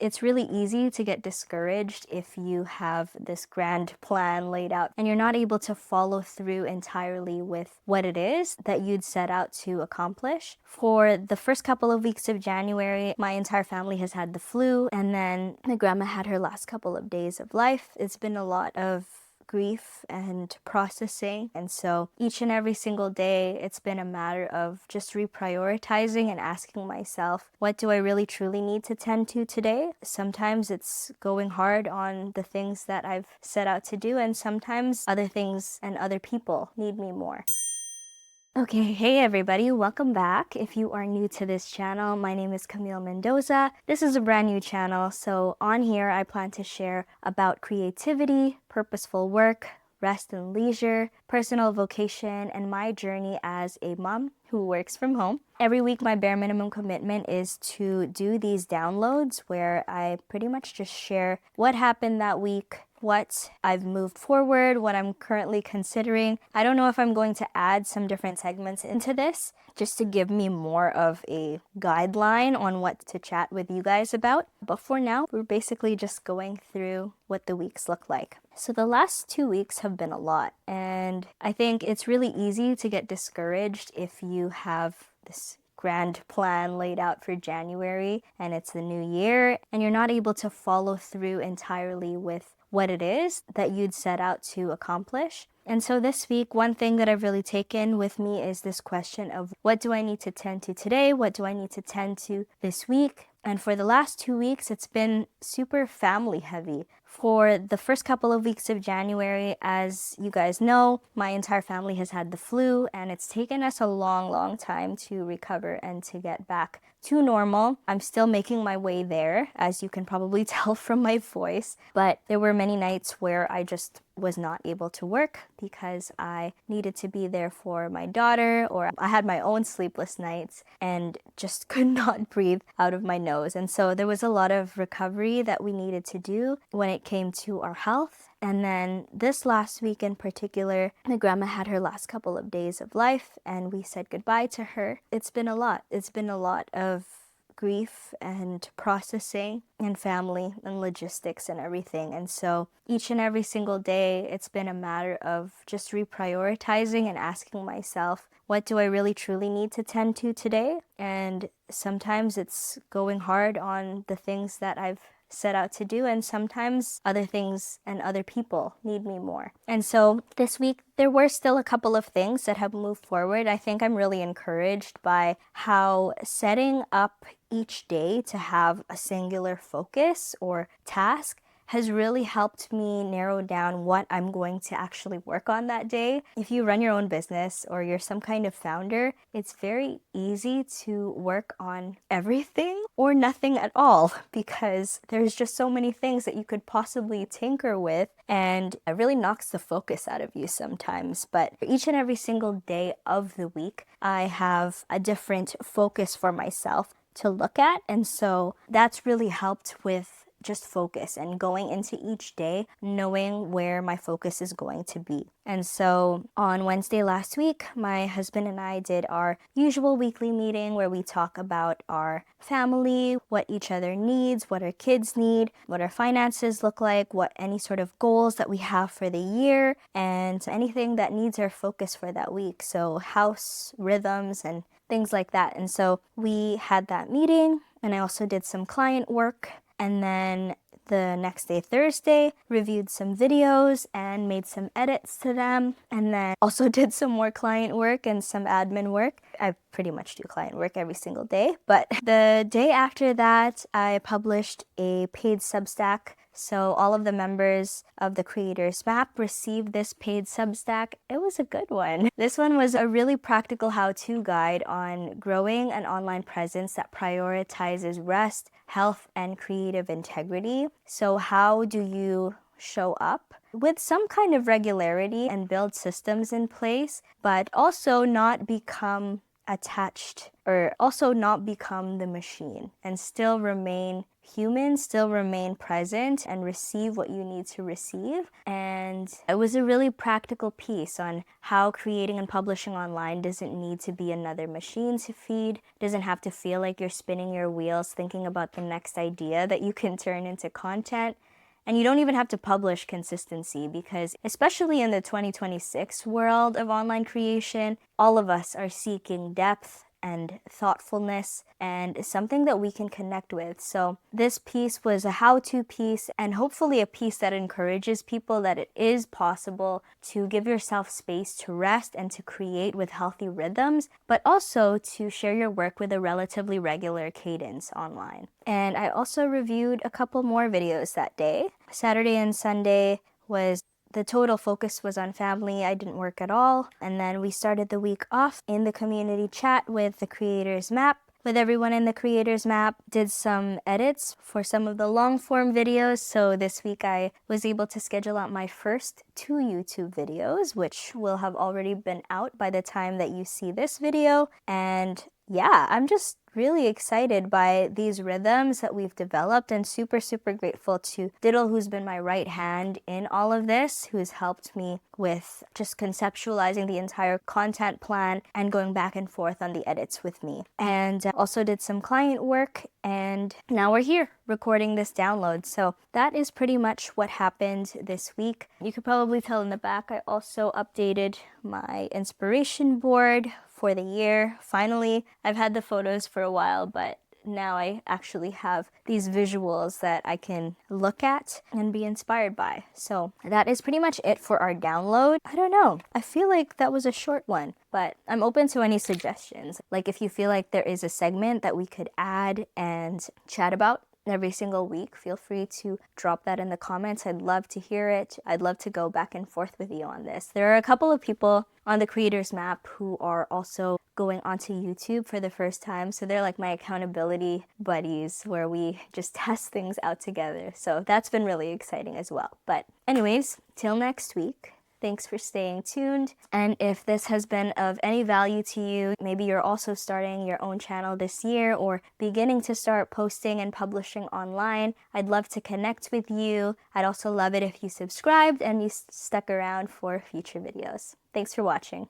it's really easy to get discouraged if you have this grand plan laid out and you're not able to follow through entirely with what it is that you'd set out to accomplish. For the first couple of weeks of January, my entire family has had the flu, and then my grandma had her last couple of days of life. It's been a lot of grief and processing. And so each and every single day, it's been a matter of just reprioritizing and asking myself, what do I really truly need to tend to today? Sometimes it's going hard on the things that I've set out to do, and sometimes other things and other people need me more. Okay, hey everybody, welcome back. If you are new to this channel, my name is Camille Mendoza. This is a brand new channel, so on here I plan to share about creativity, purposeful work, rest and leisure, personal vocation, and my journey as a mom who works from home. Every week my bare minimum commitment is to do these downloads where I pretty much just share what happened that week, what I've moved forward, what I'm currently considering. I don't know if I'm going to add some different segments into this just to give me more of a guideline on what to chat with you guys about. But for now, we're basically just going through what the weeks look like. So the last 2 weeks have been a lot, and I think it's really easy to get discouraged if you have this grand plan laid out for January and it's the new year and you're not able to follow through entirely with what it is that you'd set out to accomplish. And so this week, one thing that I've really taken with me is this question of what do I need to tend to today? What do I need to tend to this week? And for the last 2 weeks, it's been super family heavy. For the first couple of weeks of January, as you guys know, my entire family has had the flu, and it's taken us a long time to recover and to get back to normal. I'm still making my way there, as you can probably tell from my voice, but there were many nights where I just was not able to work because I needed to be there for my daughter, or I had my own sleepless nights and just could not breathe out of my nose. And so there was a lot of recovery that we needed to do when it came to our health. And then this last week in particular, my grandma had her last couple of days of life and we said goodbye to her. It's been a lot. It's been a lot of grief and processing and family and logistics and everything. And so each and every single day, it's been a matter of just reprioritizing and asking myself, what do I really truly need to tend to today? And sometimes it's going hard on the things that I've set out to do, and sometimes other things and other people need me more. And so this week there were still a couple of things that have moved forward. I think I'm really encouraged by how setting up each day to have a singular focus or task has really helped me narrow down what I'm going to actually work on that day. If you run your own business or you're some kind of founder, it's very easy to work on everything or nothing at all because there's just so many things that you could possibly tinker with, and it really knocks the focus out of you sometimes. But each and every single day of the week, I have a different focus for myself to look at, and so that's really helped with just focus and going into each day knowing where my focus is going to be. And so on Wednesday last week, my husband and I did our usual weekly meeting where we talk about our family, what each other needs, what our kids need, what our finances look like, what any sort of goals that we have for the year, and anything that needs our focus for that week. So house rhythms and things like that. And so we had that meeting, and I also did some client work. And then the next day, Thursday, reviewed some videos and made some edits to them. And then also did some more client work and some admin work. I pretty much do client work every single day. But the day after that, I published a paid Substack. So all of the members of the Creators Map received this paid Substack. It was a good one. This one was a really practical how-to guide on growing an online presence that prioritizes rest, health, and creative integrity. So how do you show up with some kind of regularity and build systems in place, but also not become attached or also not become the machine and still remain human, still remain present and receive what you need to receive. And it was a really practical piece on how creating and publishing online doesn't need to be another machine to feed, doesn't have to feel like you're spinning your wheels thinking about the next idea that you can turn into content. And you don't even have to publish consistency because, especially in the 2026 world of online creation, all of us are seeking depth and thoughtfulness and something that we can connect with. So this piece was a how-to piece and hopefully a piece that encourages people that it is possible to give yourself space to rest and to create with healthy rhythms, but also to share your work with a relatively regular cadence online. And I also reviewed a couple more videos that day. Saturday and Sunday was the total focus was on family. I didn't work at all. And then we started the week off in the community chat with the creators map. With everyone in the creators map, did some edits for some of the long form videos. So this week I was able to schedule out my first 2 YouTube videos, which will have already been out by the time that you see this video. And yeah, I'm just really excited by these rhythms that we've developed and super grateful to Diddle, who's been my right hand in all of this, who's helped me with just conceptualizing the entire content plan and going back and forth on the edits with me. And also did some client work, and now we're here recording this download. So that is pretty much what happened this week. You could probably tell in the back, I also updated my inspiration board for the year. Finally, I've had the photos for a while, but now I actually have these visuals that I can look at and be inspired by. So that is pretty much it for our download. I don't know. I feel like that was a short one, but I'm open to any suggestions. Like if you feel like there is a segment that we could add and chat about every single week, feel free to drop that in the comments. I'd love to hear it. I'd love to go back and forth with you on this. There are a couple of people on the creators map who are also going onto YouTube for the first time. So they're like my accountability buddies where we just test things out together. So that's been really exciting as well. But anyways, till next week. Thanks for staying tuned. And if this has been of any value to you, maybe you're also starting your own channel this year or beginning to start posting and publishing online, I'd love to connect with you. I'd also love it if you subscribed and you stuck around for future videos. Thanks for watching.